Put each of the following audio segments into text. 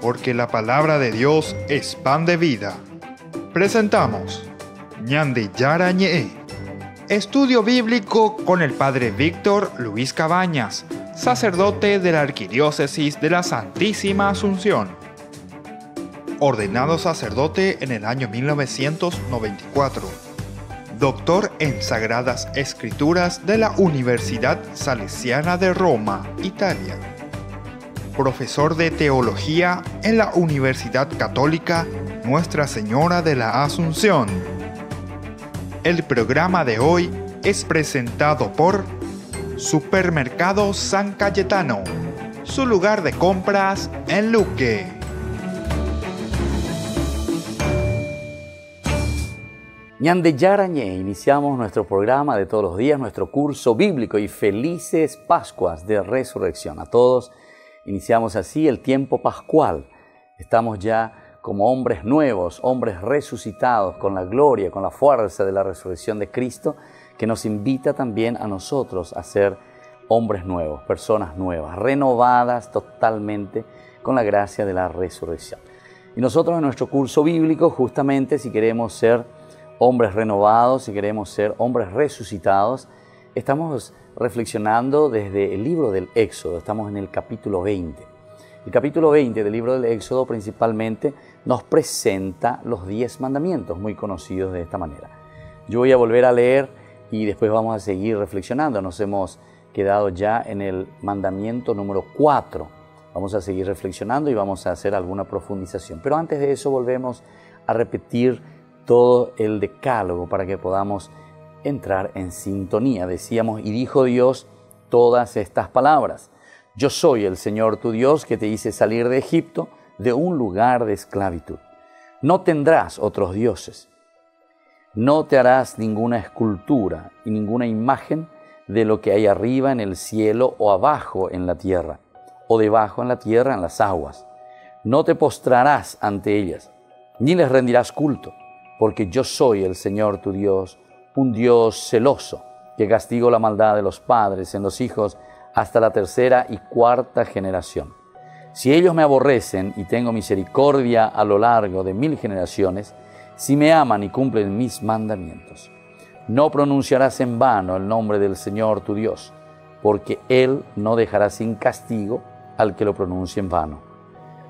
Porque la palabra de Dios es pan de vida. Presentamos Ñande Yara Ñe, estudio bíblico con el Padre Víctor Luis Cabañas, sacerdote de la Arquidiócesis de la Santísima Asunción. Ordenado sacerdote en el año 1994. Doctor en Sagradas Escrituras de la Universidad Salesiana de Roma, Italia. Profesor de Teología en la Universidad Católica Nuestra Señora de la Asunción. El programa de hoy es presentado por Supermercado San Cayetano, su lugar de compras en Luque. Ñande Yarañé, iniciamos nuestro programa de todos los días, nuestro curso bíblico y felices Pascuas de Resurrección. A todos iniciamos así el tiempo pascual. Estamos ya como hombres nuevos, hombres resucitados con la gloria, con la fuerza de la resurrección de Cristo, que nos invita también a nosotros a ser hombres nuevos, personas nuevas, renovadas totalmente con la gracia de la resurrección. Y nosotros en nuestro curso bíblico, justamente si queremos ser hombres renovados, si queremos ser hombres resucitados, estamos reflexionando desde el libro del Éxodo, estamos en el capítulo 20. El capítulo 20 del libro del Éxodo principalmente nos presenta los 10 mandamientos, muy conocidos de esta manera. Yo voy a volver a leer y después vamos a seguir reflexionando. Nos hemos quedado ya en el mandamiento número 4. Vamos a seguir reflexionando y vamos a hacer alguna profundización. Pero antes de eso volvemos a repetir todo el decálogo para que podamos entrar en sintonía. Decíamos, y dijo Dios todas estas palabras. Yo soy el Señor tu Dios que te hice salir de Egipto, de un lugar de esclavitud. No tendrás otros dioses. No te harás ninguna escultura y ninguna imagen de lo que hay arriba en el cielo o abajo en la tierra, o debajo en la tierra en las aguas. No te postrarás ante ellas, ni les rendirás culto, porque yo soy el Señor tu Dios, un Dios celoso, que castigo la maldad de los padres en los hijos hasta la 3ª y 4ª generación. Si ellos me aborrecen y tengo misericordia a lo largo de 1000 generaciones, si me aman y cumplen mis mandamientos. No pronunciarás en vano el nombre del Señor tu Dios, porque Él no dejará sin castigo al que lo pronuncie en vano.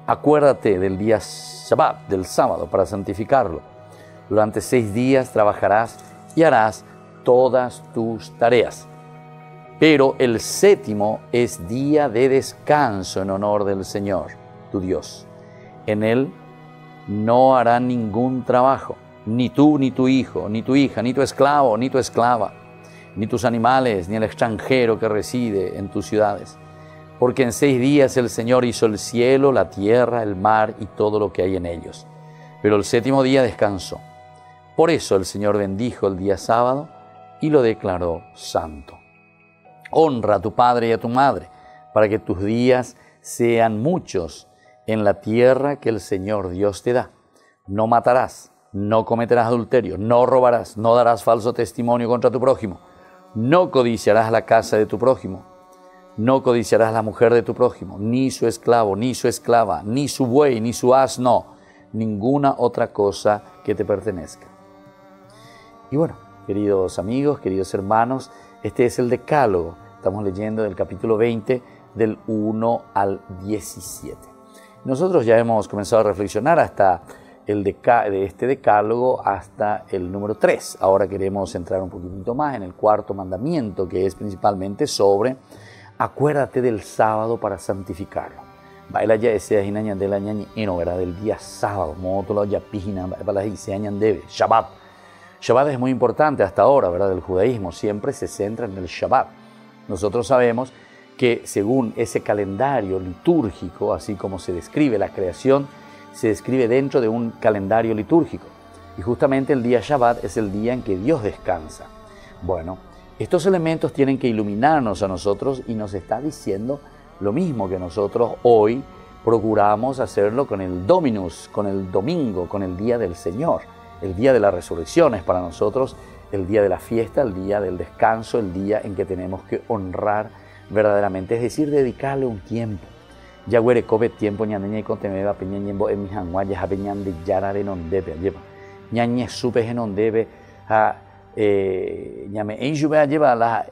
Acuérdate del día Shabbat, del sábado, para santificarlo. Durante 6 días trabajarás y harás todas tus tareas. Pero el 7º es día de descanso en honor del Señor, tu Dios. En él no hará ningún trabajo, ni tú, ni tu hijo, ni tu hija, ni tu esclavo, ni tu esclava, ni tus animales, ni el extranjero que reside en tus ciudades. Porque en 6 días el Señor hizo el cielo, la tierra, el mar y todo lo que hay en ellos. Pero el 7º día descansó. Por eso el Señor bendijo el día sábado y lo declaró santo. Honra a tu padre y a tu madre, para que tus días sean muchos en la tierra que el Señor Dios te da. No matarás, no cometerás adulterio, no robarás, no darás falso testimonio contra tu prójimo, no codiciarás la casa de tu prójimo, no codiciarás la mujer de tu prójimo, ni su esclavo, ni su esclava, ni su buey, ni su asno, ninguna otra cosa que te pertenezca. Y bueno, queridos amigos, queridos hermanos, este es el decálogo. Estamos leyendo del capítulo 20, del 1 al 17. Nosotros ya hemos comenzado a reflexionar hasta de este decálogo hasta el número 3. Ahora queremos entrar un poquitito más en el 4º mandamiento, que es principalmente sobre acuérdate del sábado para santificarlo. Baila ya ese año de la ñañino, ¿verdad? Del día sábado, moto ya pijina, para ese año debe Shabbat. Shabbat es muy importante hasta ahora, ¿verdad? El judaísmo siempre se centra en el Shabbat. Nosotros sabemos que según ese calendario litúrgico, así como se describe la creación, se describe dentro de un calendario litúrgico. Y justamente el día Shabbat es el día en que Dios descansa. Bueno, estos elementos tienen que iluminarnos a nosotros y nos está diciendo lo mismo que nosotros hoy procuramos hacerlo con el Dominus, con el domingo, con el día del Señor. El día de la resurrección es para nosotros el día de la fiesta, el día del descanso, el día en que tenemos que honrar verdaderamente, es decir, dedicarle un tiempo. ya huere cobe tiempo ñandeña y contemeba peña ñembo en mi hangua ya peñan de yarare non debe lleva ñañe supe genon debe a ñame en lluvia lleva la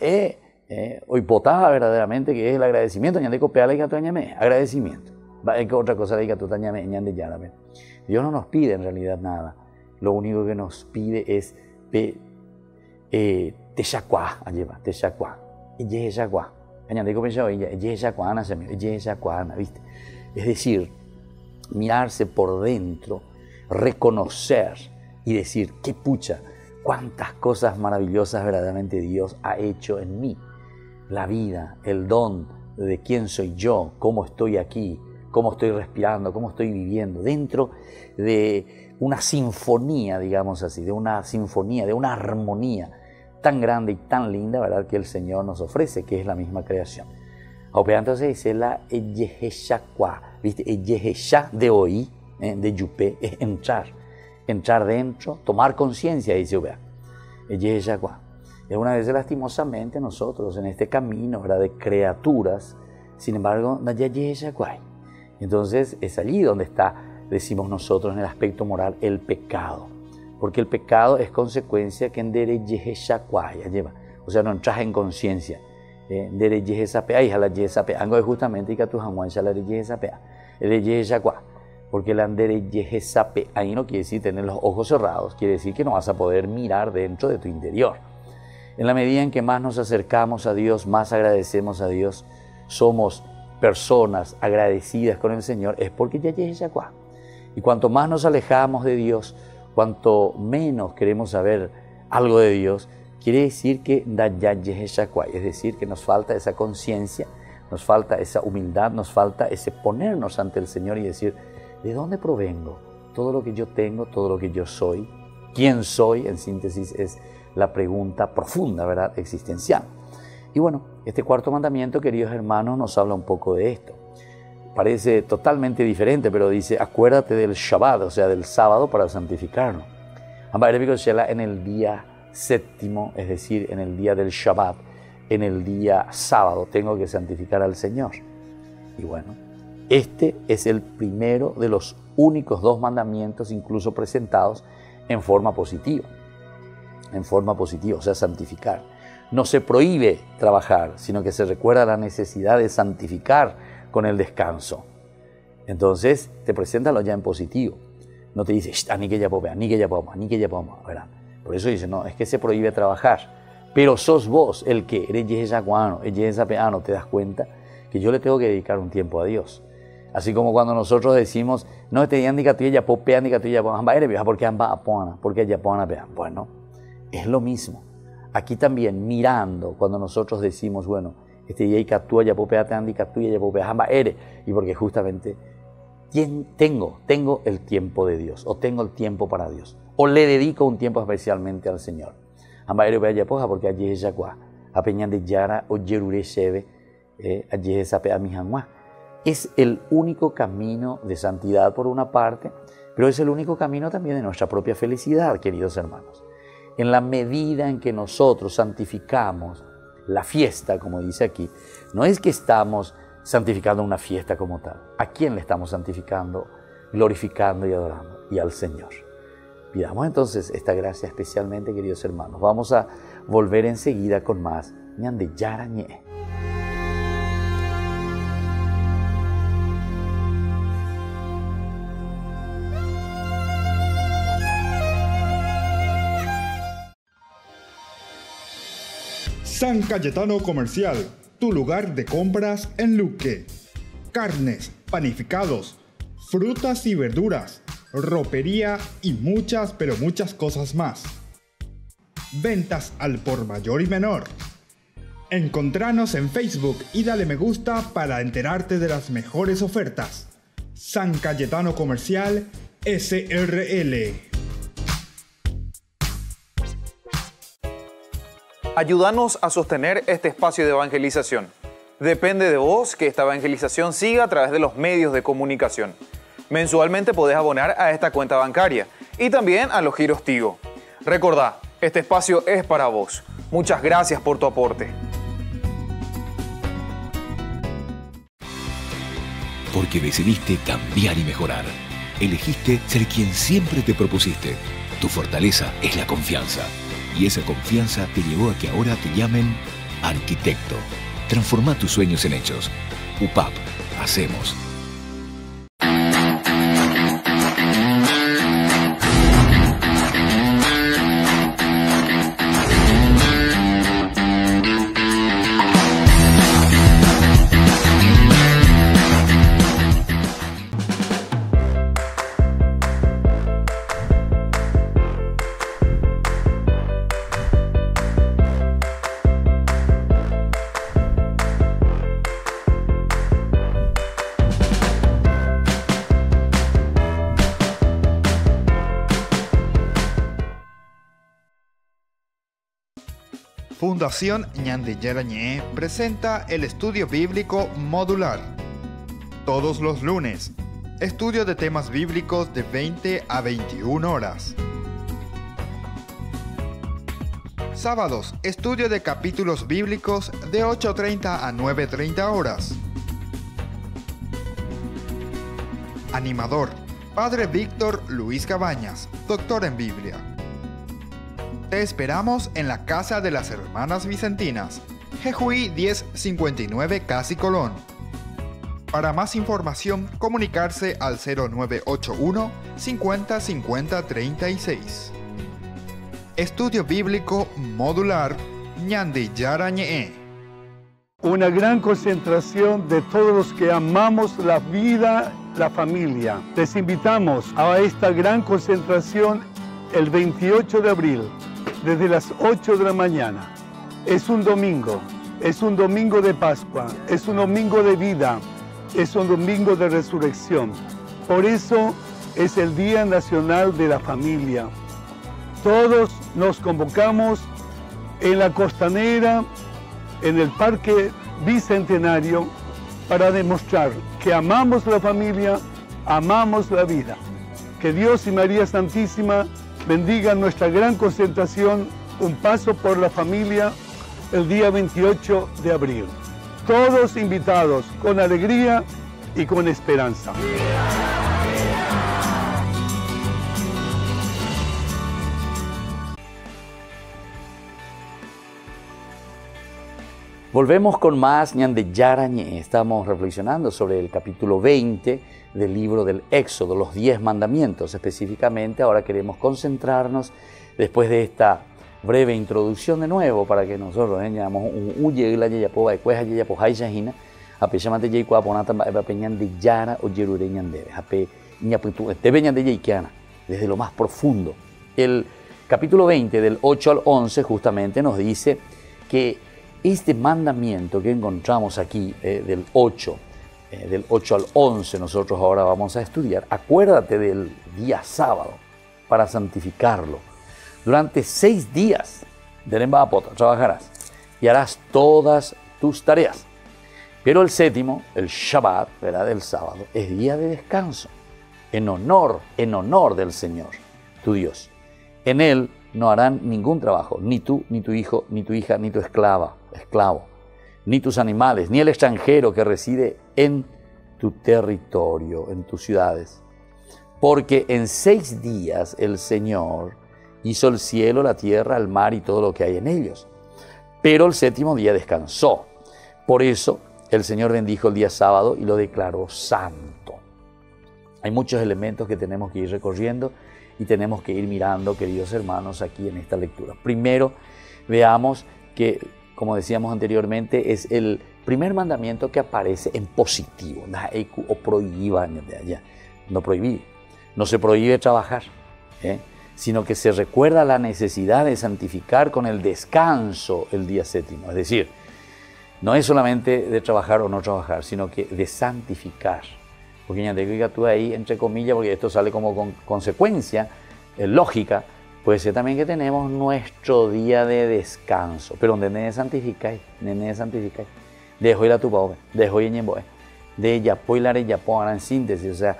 hoy potaja verdaderamente que es el agradecimiento ñande copea la que ñame agradecimiento va es que otra cosa de que tú ñame ñande yarare. Dios no nos pide en realidad nada, lo único que nos pide es Texacuá, lleva, Texacuá, y Texacuá. ¿Viste? Es decir, mirarse por dentro, reconocer y decir, qué pucha, cuántas cosas maravillosas verdaderamente Dios ha hecho en mí. La vida, el don de quién soy yo, cómo estoy aquí, cómo estoy respirando, cómo estoy viviendo, dentro de una sinfonía, digamos así, de una sinfonía, de una armonía tan grande y tan linda, ¿verdad?, que el Señor nos ofrece, que es la misma creación. Entonces dice la Eyeheshakwa, ¿viste? Eyehesha de hoy, de Yupé, es entrar dentro, tomar conciencia, dice Ubea. Eyeheshakwa. Y algunas veces lastimosamente nosotros en este camino, ¿verdad?, de criaturas, sin embargo, entonces es allí donde está, decimos nosotros en el aspecto moral, el pecado. Porque el pecado es consecuencia que en dere yeheshakwaya lleva. O sea, no entras en conciencia. Dere yehesapea, hija la yehesapea. Algo es justamente y que tu jamuan la yehesapea. El yeheshakwa. Porque el andere yehesapea, ahí no quiere decir tener los ojos cerrados, quiere decir que no vas a poder mirar dentro de tu interior. En la medida en que más nos acercamos a Dios, más agradecemos a Dios, somos personas agradecidas con el Señor, es porque ya yeheshakwa. Y cuanto más nos alejamos de Dios, cuanto menos queremos saber algo de Dios, quiere decir que es decir, que nos falta esa conciencia, nos falta esa humildad, nos falta ese ponernos ante el Señor y decir, ¿de dónde provengo? Todo lo que yo tengo, todo lo que yo soy, ¿quién soy? En síntesis es la pregunta profunda, ¿verdad?, existencial. Y bueno, este cuarto mandamiento, queridos hermanos, nos habla un poco de esto. Parece totalmente diferente, pero dice, acuérdate del Shabbat, o sea, del sábado para santificarlo. En el día séptimo, es decir, en el día del Shabbat, en el día sábado, tengo que santificar al Señor. Y bueno, este es el primero de los únicos dos mandamientos incluso presentados en forma positiva. En forma positiva, o sea, santificar. No se prohíbe trabajar, sino que se recuerda la necesidad de santificar con el descanso. Entonces te preséntalo ya en positivo. No te dice, ni que ya podemos, ¿verdad? Por eso dice, no, es que se prohíbe trabajar. Pero sos vos el que eres yehesacuano, te das cuenta que yo le tengo que dedicar un tiempo a Dios. Así como cuando nosotros decimos, no, este día porque bueno, es lo mismo. Aquí también mirando, cuando nosotros decimos, bueno, este día y porque justamente tengo el tiempo de Dios, o tengo el tiempo para Dios, o le dedico un tiempo especialmente al Señor. Porque allí es es el único camino de santidad por una parte, pero es el único camino también de nuestra propia felicidad, queridos hermanos. En la medida en que nosotros santificamos la fiesta, como dice aquí, no es que estamos santificando una fiesta como tal. ¿A quién le estamos santificando, glorificando y adorando? Y al Señor. Pidamos entonces esta gracia especialmente, queridos hermanos. Vamos a volver enseguida con más Ñande Yarañé. San Cayetano Comercial, tu lugar de compras en Luque. Carnes, panificados, frutas y verduras, ropería y muchas, pero muchas cosas más. Ventas al por mayor y menor. Encontranos en Facebook y dale me gusta para enterarte de las mejores ofertas. San Cayetano Comercial, SRL. Ayúdanos a sostener este espacio de evangelización. Depende de vos que esta evangelización siga a través de los medios de comunicación. Mensualmente podés abonar a esta cuenta bancaria y también a los giros Tigo. Recordá, este espacio es para vos. Muchas gracias por tu aporte. porque decidiste cambiar y mejorar. Elegiste ser quien siempre te propusiste. Tu fortaleza es la confianza. Y esa confianza te llevó a que ahora te llamen arquitecto. Transforma tus sueños en hechos. UPAP. Hacemos. Fundación Ñande Yarañé presenta el estudio bíblico modular. Todos los lunes, estudio de temas bíblicos de 20 a 21 horas. Sábados, estudio de capítulos bíblicos de 8:30 a 9:30 horas. Animador, Padre Víctor Luis Cabañas, doctor en Biblia. Te esperamos en la Casa de las Hermanas Vicentinas, Jejuí 1059 Casi Colón. Para más información, comunicarse al 0981 50 50 36. Estudio Bíblico Modular Ñande Yarañé. Una gran concentración de todos los que amamos la vida, la familia. Les invitamos a esta gran concentración el 28 de abril. Desde las 8 de la mañana. Es un domingo de Pascua, es un domingo de vida, es un domingo de resurrección. Por eso es el Día Nacional de la Familia. Todos nos convocamos en la Costanera, en el Parque Bicentenario, para demostrar que amamos la familia, amamos la vida. Que Dios y María Santísima bendigan nuestra gran concentración, un paso por la familia, el día 28 de abril. Todos invitados con alegría y con esperanza. Volvemos con más Ñande Yarañé. Estamos reflexionando sobre el capítulo 20 del libro del Éxodo, los 10 mandamientos. Específicamente, ahora queremos concentrarnos, después de esta breve introducción de nuevo, para que nosotros llamamos un uye la yayapo después allá yapo haishahina, ape llamate yayqua ponata ape Ñande Yara o yerure ñandere, ape ñaputu tebe Ñande yaikiana, desde lo más profundo. El capítulo 20 del 8 al 11 justamente nos dice que este mandamiento que encontramos aquí, del 8 al 11, nosotros ahora vamos a estudiar. Acuérdate del día sábado para santificarlo. Durante 6 días, trabajarás y harás todas tus tareas. Pero el séptimo, el Shabbat, ¿verdad?, el sábado, es día de descanso, en honor del Señor, tu Dios. En él no harán ningún trabajo, ni tú, ni tu hijo, ni tu hija, ni tu esclavo, ni tus animales, ni el extranjero que reside en tu territorio, en tus ciudades. Porque en 6 días el Señor hizo el cielo, la tierra, el mar y todo lo que hay en ellos. Pero el séptimo día descansó. Por eso el Señor bendijo el día sábado y lo declaró santo. Hay muchos elementos que tenemos que ir recorriendo y tenemos que ir mirando, queridos hermanos, aquí en esta lectura. Primero, veamos que, como decíamos anteriormente, es el primer mandamiento que aparece en positivo. O prohíba, no prohibir. No se prohíbe trabajar, sino que se recuerda la necesidad de santificar con el descanso el día séptimo. Es decir, no es solamente de trabajar o no trabajar, sino que de santificar. Porque ya te digo tú ahí, entre comillas, porque esto sale como con consecuencia lógica, puede ser también que tenemos nuestro día de descanso, pero donde nene santificáis, dejo ir a tu pobre, dejo ir en de yapo y la yapo ahora en síntesis. O sea,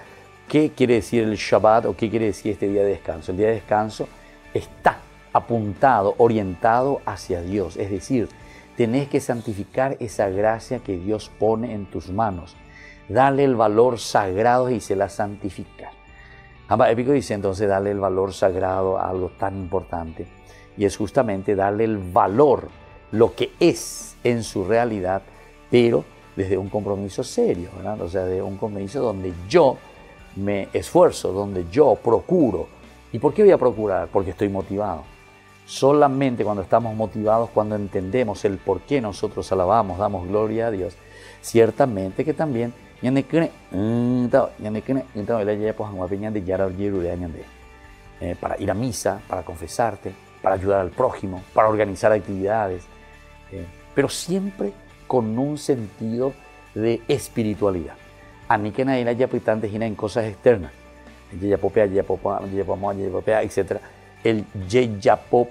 ¿qué quiere decir el Shabbat o qué quiere decir este día de descanso? El día de descanso está apuntado, orientado hacia Dios, es decir, tenés que santificar esa gracia que Dios pone en tus manos. Dale el valor sagrado y se la santificar. Ambas épico dice entonces darle el valor sagrado a algo tan importante. Y es justamente darle el valor, lo que es en su realidad, pero desde un compromiso serio, ¿verdad? O sea, de un compromiso donde yo me esfuerzo, donde yo procuro. ¿Y por qué voy a procurar? Porque estoy motivado. Solamente cuando estamos motivados, cuando entendemos el por qué nosotros alabamos, damos gloria a Dios, ciertamente que también para ir a misa, para confesarte, para ayudar al prójimo, para organizar actividades, pero siempre con un sentido de espiritualidad. Aniquena ira yapitante gira en cosas externas, etc. El yeyapop,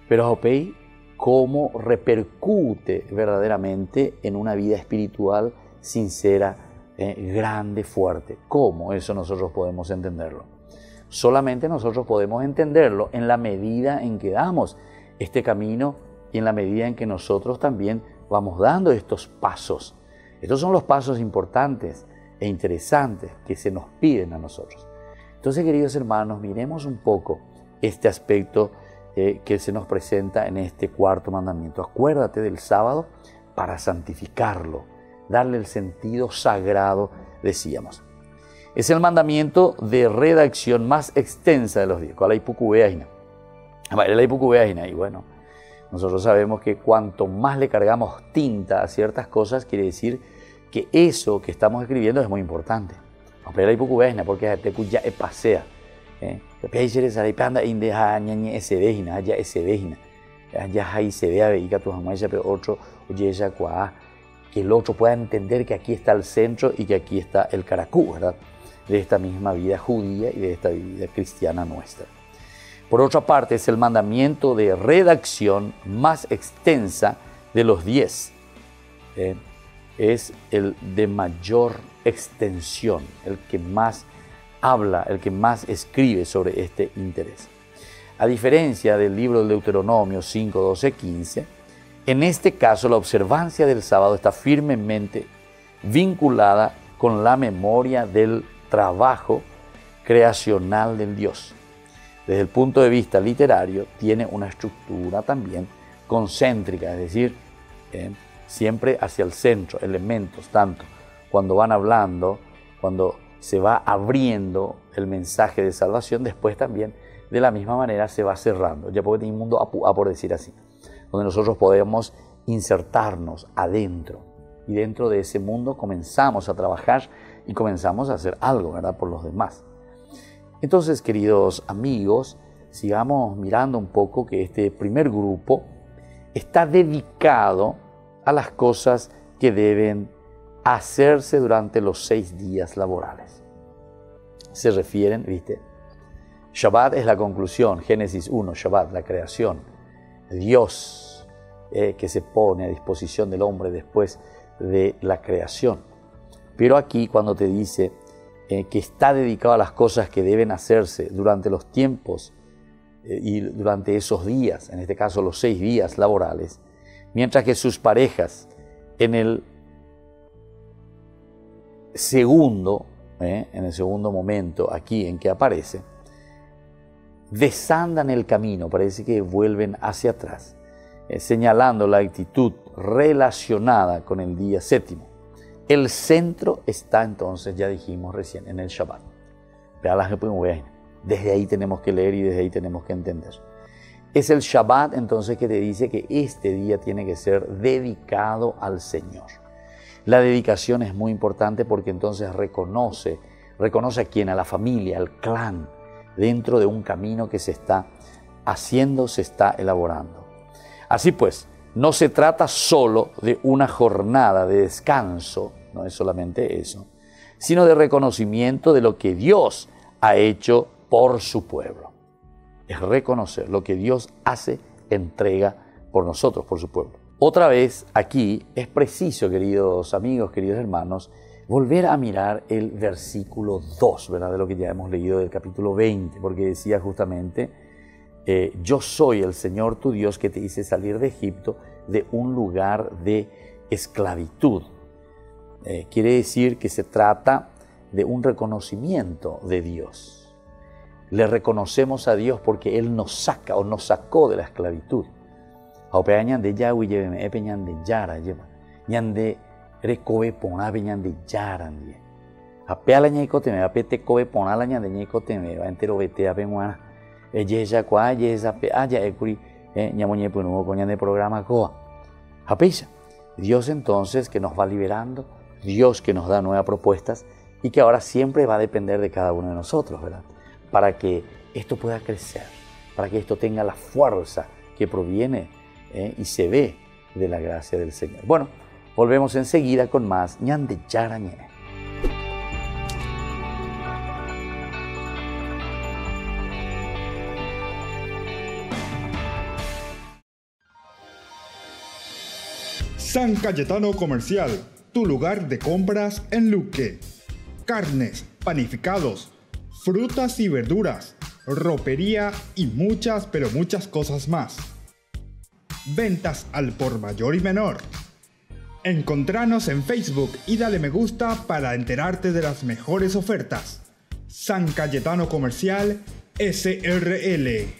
pero opei cómo repercute verdaderamente en una vida espiritual sincera, grande, fuerte. ¿Cómo eso nosotros podemos entenderlo? Solamente nosotros podemos entenderlo en la medida en que damos este camino y en la medida en que nosotros también vamos dando estos pasos. Estos son los pasos importantes e interesantes que se nos piden a nosotros. Entonces, queridos hermanos, miremos un poco este aspecto que se nos presenta en este cuarto mandamiento. Acuérdate del sábado para santificarlo, darle el sentido sagrado, decíamos. Es el mandamiento de redacción más extensa de los 10. ¿Cuál hay pucubeaina? Y bueno, nosotros sabemos que cuanto más le cargamos tinta a ciertas cosas, quiere decir que eso que estamos escribiendo es muy importante. Porque ya pasea. Que el otro pueda entender que aquí está el centro y que aquí está el caracú, ¿verdad? De esta misma vida judía y de esta vida cristiana nuestra. Por otra parte, es el mandamiento de redacción más extensa de los 10. Es el de mayor extensión, el que más habla, el que más escribe sobre este interés. A diferencia del libro del Deuteronomio 5, 12, 15, en este caso la observancia del sábado está firmemente vinculada con la memoria del trabajo creacional del Dios. Desde el punto de vista literario, tiene una estructura también concéntrica, es decir, siempre hacia el centro, elementos, tanto cuando van hablando, cuando se va abriendo el mensaje de salvación, después también de la misma manera se va cerrando. Ya puede tener un mundo a por decir así, donde nosotros podemos insertarnos adentro y dentro de ese mundo comenzamos a trabajar y comenzamos a hacer algo, ¿verdad?, por los demás. Entonces, queridos amigos, sigamos mirando un poco que este primer grupo está dedicado a las cosas que deben hacerse durante los 6 días laborales. Se refieren, ¿viste? Shabbat es la conclusión, Génesis 1, Shabbat, la creación. Dios que se pone a disposición del hombre después de la creación. Pero aquí cuando te dice que está dedicado a las cosas que deben hacerse durante los tiempos y durante esos días, en este caso los 6 días laborales, mientras que sus parejas en el segundo momento aquí en que aparece, desandan el camino, parece que vuelven hacia atrás, señalando la actitud relacionada con el día séptimo. El centro está entonces, ya dijimos recién, en el Shabbat. Desde ahí tenemos que leer y desde ahí tenemos que entender. Es el Shabbat entonces que te dice que este día tiene que ser dedicado al Señor. La dedicación es muy importante porque entonces reconoce a quién, a la familia, al clan, dentro de un camino que se está haciendo, se está elaborando. Así pues, no se trata solo de una jornada de descanso, no es solamente eso, sino de reconocimiento de lo que Dios ha hecho por su pueblo. Es reconocer lo que Dios hace, entrega por nosotros, por su pueblo. Otra vez, aquí es preciso, queridos amigos, queridos hermanos, volver a mirar el versículo 2, ¿verdad?, de lo que ya hemos leído del capítulo 20, porque decía justamente, yo soy el Señor tu Dios que te hice salir de Egipto, de un lugar de esclavitud. quiere decir que se trata de un reconocimiento de Dios. Le reconocemos a Dios porque Él nos saca o nos sacó de la esclavitud. Aupea ñande yawi lleve epe ñande yara lleva. Ñande recobe ponabe ñande yara ñe. Apea la ñecote me apete cobe ponala ñande ñecote me va entero vete ape muana. Ella kwa ella pe aya ekuri ñamoñe punuo con ñande programa coa. Apeisa. Dios entonces que nos va liberando, Dios que nos da nuevas propuestas y que ahora siempre va a depender de cada uno de nosotros, ¿verdad? Para que esto pueda crecer, para que esto tenga la fuerza que proviene y se ve de la gracia del Señor. Bueno, volvemos enseguida con más ñande yarañene. San Cayetano Comercial, tu lugar de compras en Luque. Carnes, panificados, frutas y verduras, ropería y muchas, pero muchas cosas más. Ventas al por mayor y menor. Encontranos en Facebook y dale me gusta para enterarte de las mejores ofertas. San Cayetano Comercial, SRL.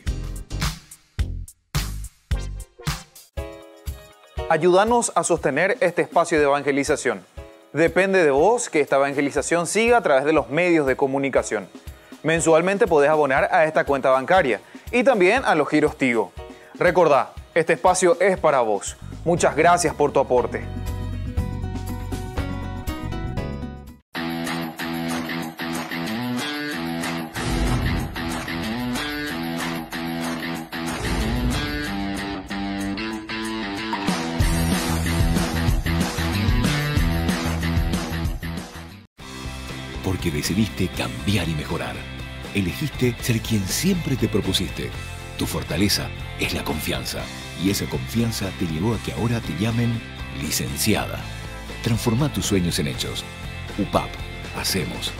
Ayúdanos a sostener este espacio de evangelización. Depende de vos que esta evangelización siga a través de los medios de comunicación. Mensualmente podés abonar a esta cuenta bancaria y también a los giros Tigo. Recordá, este espacio es para vos. Muchas gracias por tu aporte. Porque decidiste cambiar y mejorar. Elegiste ser quien siempre te propusiste. Tu fortaleza es la confianza. Y esa confianza te llevó a que ahora te llamen licenciada. Transforma tus sueños en hechos. UPAP. Hacemos.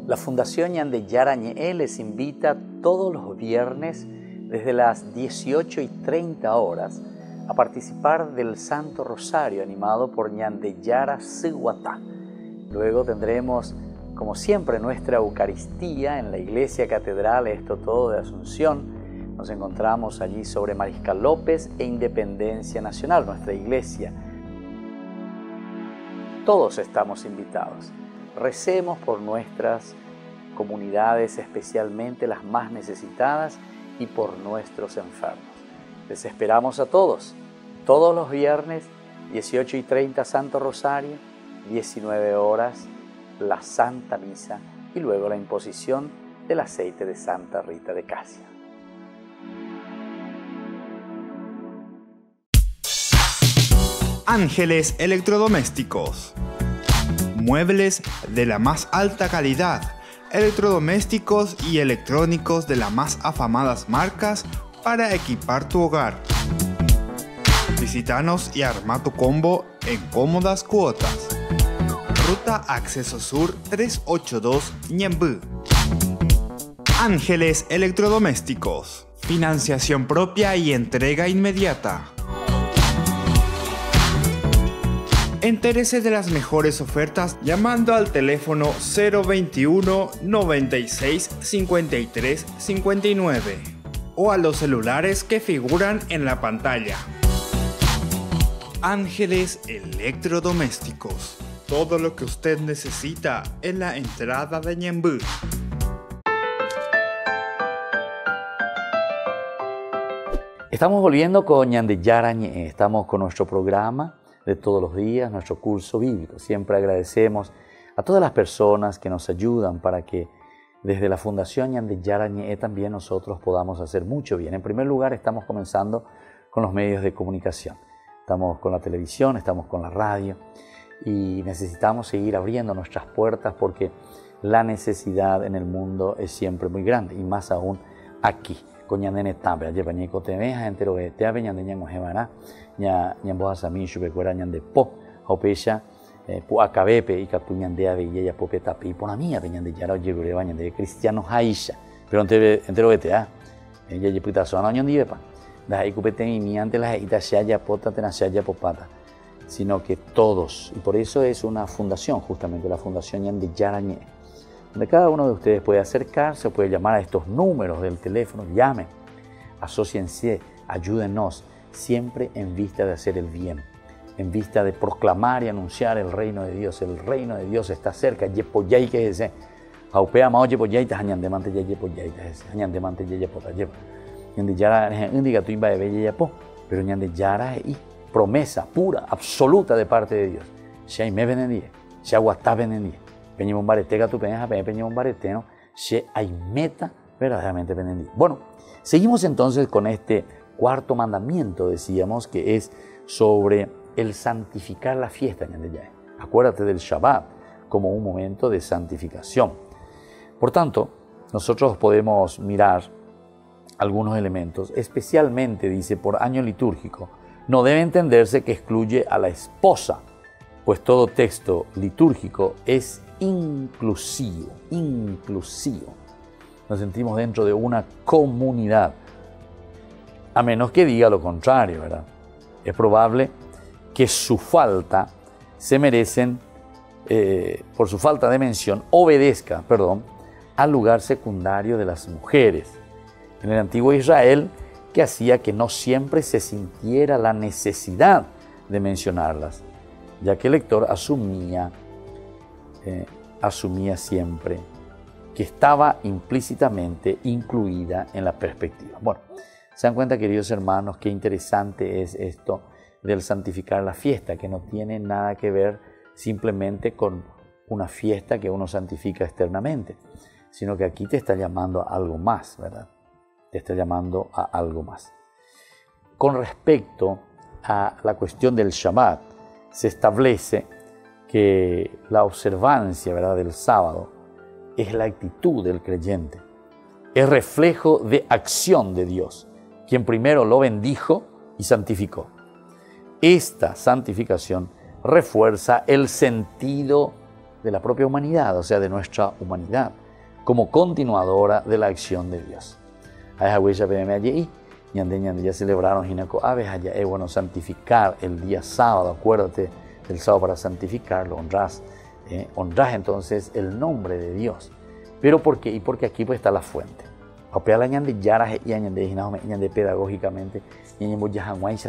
La Fundación Ñande Yarañe les invita todos los viernes desde las 18:30 horas a participar del Santo Rosario animado por Ñande Yara Siguatá. Luego tendremos, como siempre, nuestra Eucaristía en la Iglesia Catedral, esto todo de Asunción. Nos encontramos allí sobre Mariscal López e Independencia Nacional, nuestra iglesia. Todos estamos invitados. Recemos por nuestras comunidades, especialmente las más necesitadas, y por nuestros enfermos. Les esperamos a todos los viernes, 18:30 Santo Rosario, 19 horas la Santa Misa y luego la imposición del aceite de Santa Rita de Casia. Ángeles Electrodomésticos. Muebles de la más alta calidad, electrodomésticos y electrónicos de las más afamadas marcas para equipar tu hogar. Visítanos y arma tu combo en cómodas cuotas. Ruta Acceso Sur 382 Ñemby. Ángeles Electrodomésticos. Financiación propia y entrega inmediata. Entérese de las mejores ofertas llamando al teléfono 021 96 53 59 o a los celulares que figuran en la pantalla. Ángeles Electrodomésticos. Todo lo que usted necesita en la entrada de Ñemby. Estamos volviendo con Ñande Yarañe. Estamos con nuestro programa de todos los días, nuestro curso bíblico. Siempre agradecemos a todas las personas que nos ayudan para que desde la Fundación Ñande Yarañe también nosotros podamos hacer mucho bien. En primer lugar, estamos comenzando con los medios de comunicación. Estamos con la televisión, estamos con la radio y necesitamos seguir abriendo nuestras puertas porque la necesidad en el mundo es siempre muy grande y más aún aquí. Con Ñandene Tambre, allá pañeco te veja, entero te ave, Ñande Ñango Gemana, Ñamboa Samishu, Becuera Ñande Po, Opecha, Pu Acabepe y Catu Ñande Ave y ella Pope Tapi, Pona mía, Ñande Yara, Yegureva, Ñande Cristiano Haisha, pero entero vete, ella Yepita Zona Ñandivepa, sino que todos, y por eso es una fundación, justamente la Fundación Ñande Yarañé, donde cada uno de ustedes puede acercarse o puede llamar a estos números del teléfono, llamen, asóciense, ayúdennos, siempre en vista de hacer el bien, en vista de proclamar y anunciar el reino de Dios. El reino de Dios está cerca. Yepoyay que es ese. Aupea mao yepoyay ta hañandemante ya yepoyay ta ese. Hañandemante ya yepota yepo. Ñande yara es indica tu imba de bella yepo. Pero ñande yara es promesa pura, absoluta de parte de Dios. Si hay me benendie, si aguatá benendie. Peñi bombaretega tu peña, peñi bombareteno. Si hay meta verdaderamente benendie. Bueno, seguimos entonces con este cuarto mandamiento, decíamos, que es sobre el santificar la fiesta. Acuérdate del Shabbat como un momento de santificación. Por tanto, nosotros podemos mirar algunos elementos, especialmente, dice, por año litúrgico. No debe entenderse que excluye a la esposa, pues todo texto litúrgico es inclusivo. Nos sentimos dentro de una comunidad, a menos que diga lo contrario, ¿verdad? Es probable que su falta se merecen, por su falta de mención, obedezca, al lugar secundario de las mujeres. En el antiguo Israel, que hacía que no siempre se sintiera la necesidad de mencionarlas, ya que el lector asumía siempre que estaba implícitamente incluida en la perspectiva. Bueno, se dan cuenta, queridos hermanos, qué interesante es esto del santificar la fiesta, que no tiene nada que ver simplemente con una fiesta que uno santifica externamente, sino que aquí te está llamando a algo más, ¿verdad? Te está llamando a algo más. Con respecto a la cuestión del Shabbat, se establece que la observancia, ¿verdad?, del sábado es la actitud del creyente, es reflejo de acción de Dios, quien primero lo bendijo y santificó. Esta santificación refuerza el sentido de la propia humanidad, o sea, de nuestra humanidad, como continuadora de la acción de Dios. Ya celebraron bueno, santificar el día sábado, acuérdate del sábado para santificarlo, honrás entonces el nombre de Dios. ¿Pero por qué? Y porque aquí pues está la fuente. Pedagógicamente,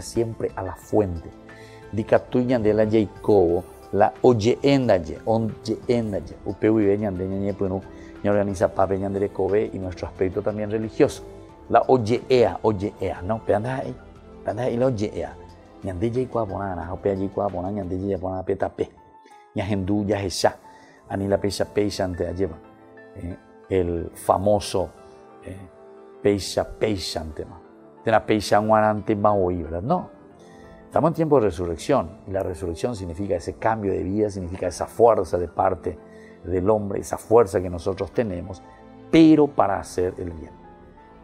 siempre a la fuente. Dicatuña de la Jacobo, la oyendaye, upeu y ñande organiza pape ñande de Kobe y nuestro aspecto también religioso. La oyea, ¿no? Peanda ahí la oyea. Ñande Jacob ponana, opea Jacob ponana, ñande Jacob ponana petape. Ñajendu yajesha, anila peisha ante alleva. El famoso peisha antema. De la peisha guarante maoí, ¿verdad? No. Estamos en tiempo de resurrección, y la resurrección significa ese cambio de vida, significa esa fuerza de parte del hombre, esa fuerza que nosotros tenemos, pero para hacer el bien.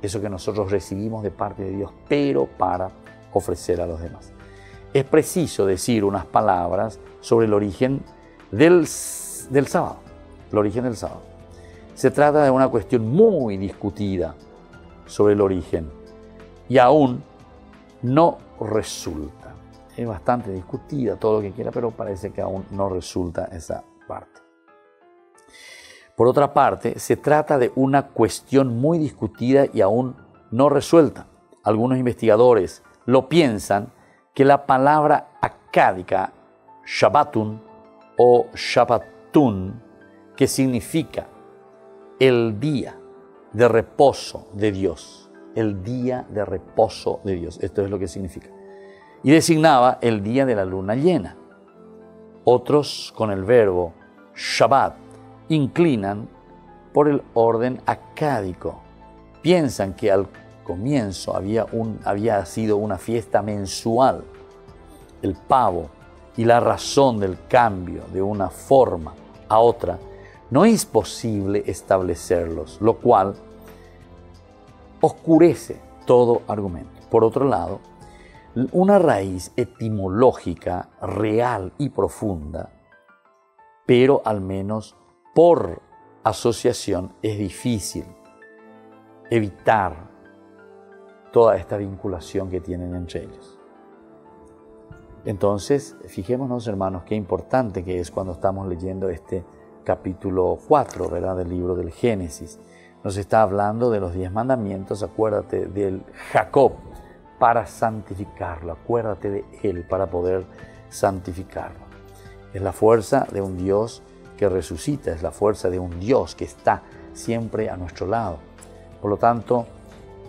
Eso que nosotros recibimos de parte de Dios, pero para ofrecer a los demás. Es preciso decir unas palabras sobre el origen del sábado. El origen del sábado. Se trata de una cuestión muy discutida sobre el origen y aún no resulta. Es bastante discutida, todo lo que quiera, pero parece que aún no resulta esa parte. Por otra parte, se trata de una cuestión muy discutida y aún no resuelta. Algunos investigadores lo piensan que la palabra acádica, Shabbatun o Shabbatun, que significa el día de reposo de Dios, el día de reposo de Dios, esto es lo que significa, y designaba el día de la luna llena. Otros, con el verbo Shabbat, inclinan por el orden acádico. Piensan que al comienzo había sido una fiesta mensual, el pavo, y la razón del cambio de una forma a otra no es posible establecerlos, lo cual oscurece todo argumento. Por otro lado, una raíz etimológica real y profunda, pero al menos por asociación es difícil evitar toda esta vinculación que tienen entre ellos. Entonces, fijémonos, hermanos, qué importante que es cuando estamos leyendo este capítulo 4, ¿verdad?, del libro del Génesis. Nos está hablando de los 10 mandamientos, acuérdate del Jacob para santificarlo, acuérdate de él para poder santificarlo. Es la fuerza de un Dios que resucita, es la fuerza de un Dios que está siempre a nuestro lado. Por lo tanto,